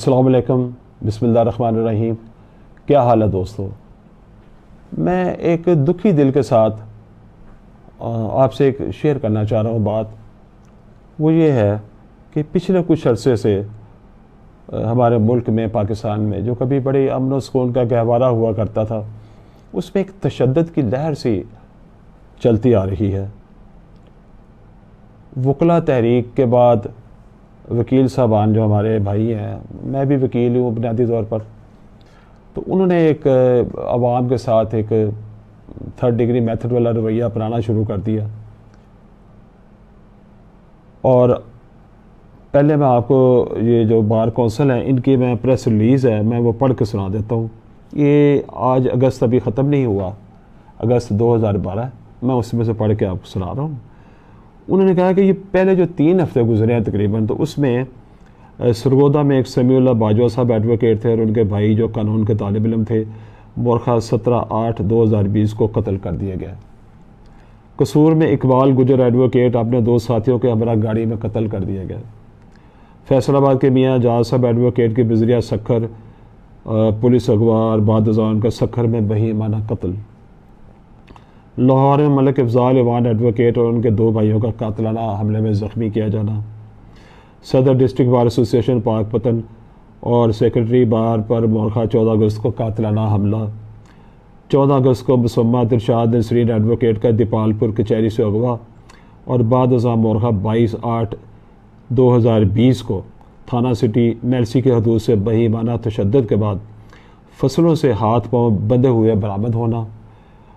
السلام علیکم، بسم اللہ الرحمن الرحیم۔ کیا حال ہے دوستو؟ میں ایک دکھی دل کے ساتھ آپ سے ایک شیئر کرنا چاہ رہا ہوں بات۔ وہ یہ ہے کہ پچھلے کچھ عرصے سے ہمارے ملک میں، پاکستان میں، جو کبھی بڑے امن و سکون کا گہوارہ ہوا کرتا تھا، اس میں ایک تشدد کی لہر سی چلتی آ رہی ہے۔ وکلا تحریک کے بعد وکیل صاحبان جو ہمارے بھائی ہیں، میں بھی وکیل ہوں بنیادی طور پر، تو انہوں نے ایک عوام کے ساتھ ایک تھرڈ ڈگری میتھڈ والا رویہ اپنانا شروع کر دیا۔ اور پہلے میں آپ کو یہ جو بار کونسل ہیں، ان کی میں پریس ریلیز ہے، میں وہ پڑھ کے سنا دیتا ہوں۔ یہ آج اگست ابھی ختم نہیں ہوا، اگست 2012، میں اس میں سے پڑھ کے آپ کو سنا رہا ہوں۔ انہوں نے کہا کہ یہ پہلے جو 3 ہفتے گزرے ہیں تقریباً، تو اس میں سرگودا میں ایک سمیع اللہ باجوہ صاحب ایڈوکیٹ تھے، اور ان کے بھائی جو قانون کے طالب علم تھے، مورخہ 17/8/2020 کو قتل کر دیا گیا۔ قصور میں اقبال گجر ایڈوکیٹ اپنے 2 ساتھیوں کے ہمراہ گاڑی میں قتل کر دیا گیا۔ فیصل آباد کے میاں جہاز صاحب ایڈوکیٹ کے بذریعہ سکھر پولیس اغوا اور بعد ازاں ان کا سکھر میں بہیمانہ قتل۔ لاہور میں ملک افضال ایوان ایڈوکیٹ اور ان کے 2 بھائیوں کا قاتلانہ حملے میں زخمی کیا جانا۔ صدر ڈسٹرکٹ بار ایسوسی ایشن پاک پتن اور سیکرٹری بار پر مورخہ 14 اگست کو قاتلانہ حملہ۔ 14 اگست کو مسمت ارشاد نسرین ایڈوکیٹ کا دیپال پور کچہری سے اغوا، اور بعد ازاں مورخہ 22/8/2020 کو تھانہ سٹی میلسی کی حدود سے بہیمانہ تشدد کے بعد فصلوں سے ہاتھ پاؤں بندھے ہوئے برآمد ہونا،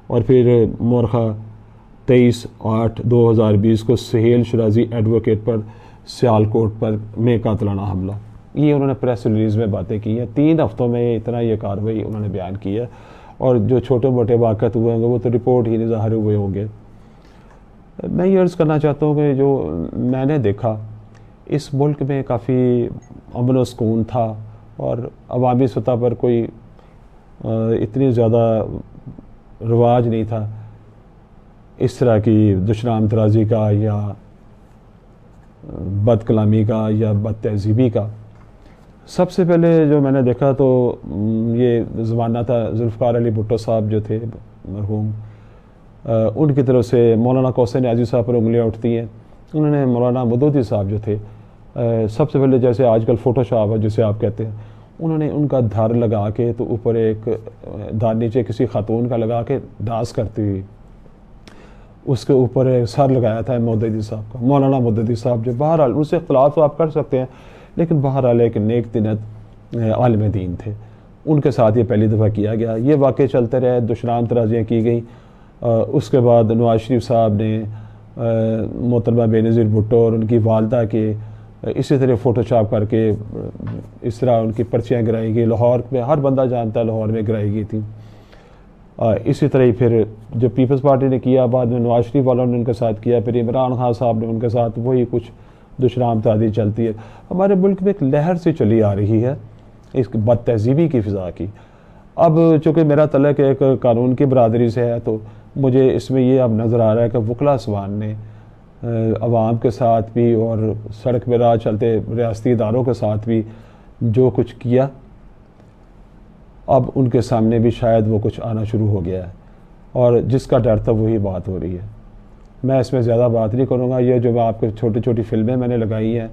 اور پھر مورخہ 23/8/2020 کو سہیل شرازی ایڈوکیٹ پر سیالکوٹ پر میں قاتلانہ حملہ۔ یہ انہوں نے پریس ریلیز میں باتیں کی ہیں۔ 3 ہفتوں میں اتنا یہ کارروائی انہوں نے بیان کی ہے، اور جو چھوٹے موٹے واقعات ہوئے ہوں گے وہ تو رپورٹ ہی نہیں ظاہر ہوئے ہوں گے۔ میں یہ عرض کرنا چاہتا ہوں کہ جو میں نے دیکھا، اس ملک میں کافی امن و سکون تھا، اور عوامی سطح پر کوئی اتنی زیادہ رواج نہیں تھا اس طرح کی دشنام ترازی کا، یا بد کلامی کا، یا بد تہذیبی کا۔ سب سے پہلے جو میں نے دیکھا تو یہ زمانہ تھا ذوالفقار علی بھٹو صاحب جو تھے مرحوم، ان کی طرف سے مولانا کوثر نیازی صاحب پر انگلیاں اٹھتی ہیں۔ انہوں نے مولانا مودودی صاحب جو تھے، سب سے پہلے جیسے آج کل فوٹو شاپ ہے جسے آپ کہتے ہیں، انہوں نے ان کا دھر لگا کے تو اوپر ایک دھر نیچے کسی خاتون کا لگا کے ڈانس کرتی ہوئی، اس کے اوپر ایک سر لگایا تھا مودودی صاحب کا، مولانا مودودی صاحب، جو بہرحال ان سے اختلاف تو آپ کر سکتے ہیں، لیکن بہرحال ایک نیک دینت عالم دین تھے۔ ان کے ساتھ یہ پہلی دفعہ کیا گیا۔ یہ واقعے چلتے رہے، دشنام ترازیاں کی گئیں۔ اس کے بعد نواز شریف صاحب نے محترمہ بے نظیر بھٹو اور ان کی والدہ کے اسی طرح فوٹو شاپ کر کے اس طرح ان کی پرچیاں گرائی گئی۔ لاہور میں ہر بندہ جانتا ہے لاہور میں گرائی گئی تھی۔ اسی طرح پھر جو پیپلز پارٹی نے کیا، بعد میں نواز شریف والوں نے ان کے ساتھ کیا، پھر عمران خان صاحب نے ان کے ساتھ وہی کچھ دشنام ترازی چلتی ہے۔ ہمارے ملک میں ایک لہر سے چلی آ رہی ہے اس بد تہذیبی کی فضا کی۔ اب چونکہ میرا تعلق ایک قانون کی برادری سے ہے، تو مجھے اس میں یہ اب نظر آ رہا ہے کہ وکلا صاحبان نے عوام کے ساتھ بھی اور سڑک پہ راہ چلتے ریاستی اداروں کے ساتھ بھی جو کچھ کیا، اب ان کے سامنے بھی شاید وہ کچھ آنا شروع ہو گیا ہے، اور جس کا ڈر تھا وہی بات ہو رہی ہے۔ میں اس میں زیادہ بات نہیں کروں گا۔ یہ جو میں آپ کو چھوٹی چھوٹی فلمیں میں نے لگائی ہیں،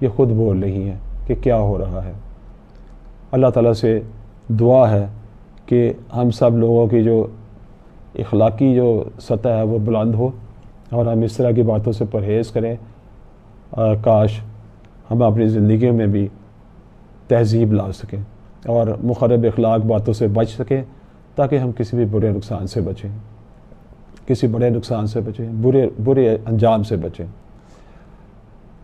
یہ خود بول رہی ہیں کہ کیا ہو رہا ہے۔ اللہ تعالیٰ سے دعا ہے کہ ہم سب لوگوں کی جو اخلاقی جو سطح ہے وہ بلند ہو، اور ہم اس طرح کی باتوں سے پرہیز کریں۔ کاش ہم اپنی زندگیوں میں بھی تہذیب لا سکیں اور مخرب اخلاق باتوں سے بچ سکیں، تاکہ ہم کسی بھی برے نقصان سے بچیں، کسی بڑے نقصان سے بچیں، برے انجام سے بچیں۔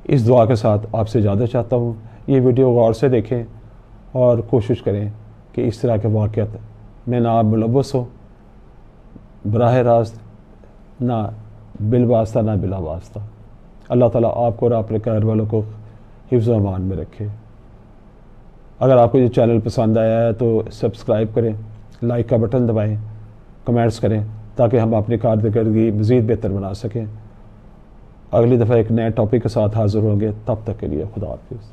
اس دعا کے ساتھ آپ سے اجازت چاہتا ہوں۔ یہ ویڈیو غور سے دیکھیں اور کوشش کریں کہ اس طرح کے واقعات میں نہ آپ ملوث ہو، براہ راست، نہ بالواسطہ نہ بلا واسطہ۔ اللہ تعالیٰ آپ کو اور اپنے گھر والوں کو حفظ و امان میں رکھے۔ اگر آپ کو یہ چینل پسند آیا ہے تو سبسکرائب کریں، لائک کا بٹن دبائیں، کمنٹس کریں، تاکہ ہم اپنی کارکردگی مزید بہتر بنا سکیں۔ اگلی دفعہ ایک نئے ٹاپک کے ساتھ حاضر ہوں گے، تب تک کے لیے خدا حافظ۔